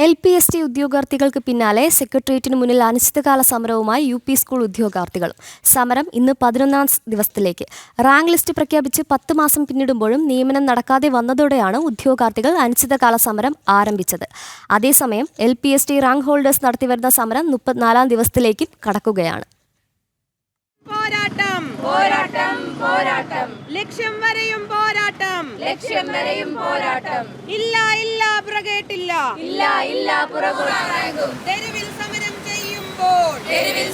LPST ഉദ്യോഗാർത്ഥികൾക്ക് പിന്നാലെ സെക്രട്ടേറിയറ്റിന് മുന്നിൽ അനിശ്ചിതകാല സമരവുമായി UP സ്കൂൾ ഉദ്യോഗാർത്ഥികളും. സമരം ഇന്ന് 11ാം ദിവസത്തിലേക്ക്. റാങ്ക് ലിസ്റ്റ് പ്രഖ്യാപിച്ച് 10 മാസം പിന്നിടുമ്പോഴും നിയമനം നടക്കാതെ വന്നതോടെയാണ് ഉദ്യോഗാർത്ഥികൾ അനിശ്ചിതകാല സമരം ആരംഭിച്ചത്. അതേസമയം LPST റാങ്ക് ഹോൾഡേഴ്സ് നടത്തിവരുന്ന സമരം 34ാം ദിവസത്തിലേക്ക് കടക്കുകയാണ്. പോരാട്ടം പോരാട്ടം പോരാട്ടം ലക്ഷ്യം വരെയും പോരാട്ടം ഇല്ല ഇല്ല പുറകേട്ടില്ല ഇല്ല ഇല്ല പുറകോട്ടാകും തെരുവിൽ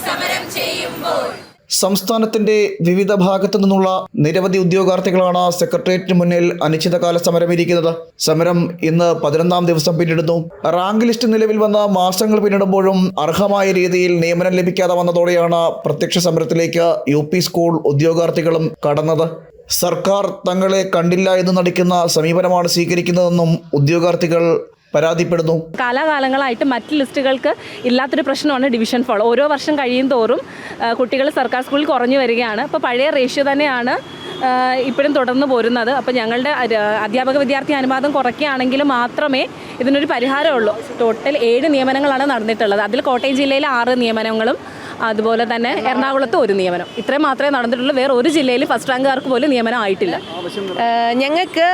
സമരം ചെയ്യുമ്പോൾ സംസ്ഥാനത്തിന്റെ വിവിധ ഭാഗത്തു നിന്നുള്ള നിരവധി ഉദ്യോഗാർത്ഥികളാണ് സെക്രട്ടേറിയറ്റിന് മുന്നിൽ അനിശ്ചിതകാല സമരമിരിക്കുന്നത്. സമരം ഇന്ന് 11ാം ദിവസം പിന്നിടുന്നു. റാങ്ക് ലിസ്റ്റ് നിലവിൽ വന്ന മാസങ്ങൾ പിന്നിടുമ്പോഴും അർഹമായ രീതിയിൽ നിയമനം ലഭിക്കാതെ വന്നതോടെയാണ് പ്രത്യക്ഷ സമരത്തിലേക്ക് UP സ്കൂൾ ഉദ്യോഗാർത്ഥികളും കടന്നത്. സർക്കാർ തങ്ങളെ കണ്ടില്ല എന്ന് നടിക്കുന്ന സമീപനമാണ് സ്വീകരിക്കുന്നതെന്നും ഉദ്യോഗാർത്ഥികൾ പരാതിപ്പെടുന്നു. കാലാകാലങ്ങളായിട്ട് മറ്റ് ലിസ്റ്റുകൾക്ക് ഇല്ലാത്തൊരു പ്രശ്നമാണ് ഡിവിഷൻ ഫോൾ. ഓരോ വർഷം കഴിയും തോറും കുട്ടികൾ സർക്കാർ സ്കൂളിൽ കുറഞ്ഞു വരികയാണ്. അപ്പോൾ പഴയ റേഷ്യോ തന്നെയാണ് ഇപ്പോഴും തുടർന്ന് പോരുന്നത്. അപ്പോൾ ഞങ്ങളുടെ അധ്യാപക വിദ്യാർത്ഥി അനുപാതം കുറയ്ക്കുകയാണെങ്കിൽ മാത്രമേ ഇതിനൊരു പരിഹാരമുള്ളൂ. ടോട്ടൽ 7 നിയമനങ്ങളാണ് നടന്നിട്ടുള്ളത്. അതിൽ കോട്ടയം ജില്ലയിൽ 6 നിയമനങ്ങളും അതുപോലെ തന്നെ എറണാകുളത്ത് 1 നിയമനം. ഇത്രയും മാത്രമേ നടന്നിട്ടുള്ളൂ. വേറെ ഒരു ജില്ലയിൽ ഫസ്റ്റ് റാങ്കുകാർക്ക് പോലും നിയമനം ആയിട്ടില്ല. ഞങ്ങൾക്ക്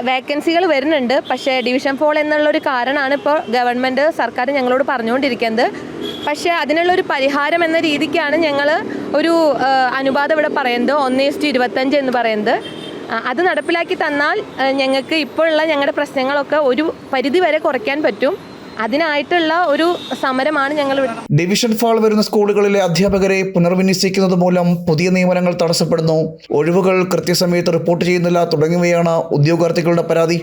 വേക്കൻസികൾ വരുന്നുണ്ട്. പക്ഷേ ഡിവിഷൻ ഫോൾ എന്നുള്ളൊരു കാരണമാണ് ഇപ്പോൾ ഗവൺമെൻറ് സർക്കാർ ഞങ്ങളോട് പറഞ്ഞുകൊണ്ടിരിക്കുന്നത്. പക്ഷേ അതിനുള്ളൊരു പരിഹാരം എന്ന രീതിക്കാണ് ഞങ്ങൾ ഒരു അനുപാതം ഇവിടെ പറയുന്നത് 1:25 എന്ന് പറയുന്നത്. അത് നടപ്പിലാക്കി തന്നാൽ ഞങ്ങൾക്ക് ഇപ്പോഴുള്ള ഞങ്ങളുടെ പ്രശ്നങ്ങളൊക്കെ ഒരു പരിധി വരെ കുറയ്ക്കാൻ പറ്റും. അതിനായിട്ടുള്ള ഒരു സമരമാണ് ഞങ്ങൾ. ഡിവിഷൻ ഫാൾ വരുന്ന സ്കൂളുകളിലെ അധ്യാപകരെ പുനർവിന്യസിക്കുന്നത് മൂലം പുതിയ നിയമനങ്ങൾ തടസ്സപ്പെടുന്നു. ഒഴിവുകൾ കൃത്യസമയത്ത് റിപ്പോർട്ട് ചെയ്യുന്നില്ല തുടങ്ങിയവയാണ് ഉദ്യോഗാർത്ഥികളുടെ പരാതി.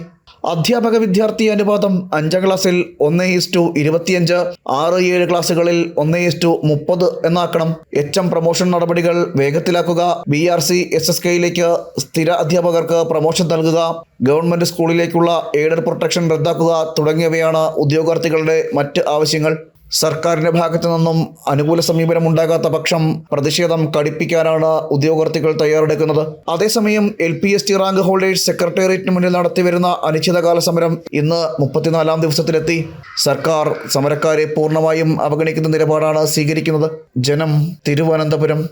അധ്യാപക വിദ്യാർത്ഥി അനുപാതം 5ാം ക്ലാസ്സിൽ 1:25, 6-7 ക്ലാസ്സുകളിൽ 1:30 എന്നാക്കണം. HM പ്രൊമോഷൻ നടപടികൾ വേഗത്തിലാക്കുക, BRC SSKയിലേക്ക് സ്ഥിര അധ്യാപകർക്ക് പ്രൊമോഷൻ നൽകുക, ഗവൺമെന്റ് സ്കൂളിലേക്കുള്ള എയ്ഡഡ് പ്രൊട്ടക്ഷൻ റദ്ദാക്കുക തുടങ്ങിയവയാണ് ഉദ്യോഗാർത്ഥികളുടെ മറ്റ് ആവശ്യങ്ങൾ. സർക്കാരിന്റെ ഭാഗത്തു നിന്നും അനുകൂല സമീപനം ഉണ്ടാകാത്ത പക്ഷം പ്രതിഷേധം കടുപ്പിക്കാനാണ് ഉദ്യോഗാർത്ഥികൾ തയ്യാറെടുക്കുന്നത്. അതേസമയം LPST റാങ്ക് ഹോൾഡേഴ്സ് സെക്രട്ടേറിയറ്റിന് മുന്നിൽ നടത്തിവരുന്ന അനിശ്ചിതകാല സമരം ഇന്ന് 34ാം ദിവസത്തിലെത്തി. സർക്കാർ സമരക്കാരെ പൂർണ്ണമായും അവഗണിക്കുന്ന നിലപാടാണ് സ്വീകരിക്കുന്നത്. ജനം, തിരുവനന്തപുരം.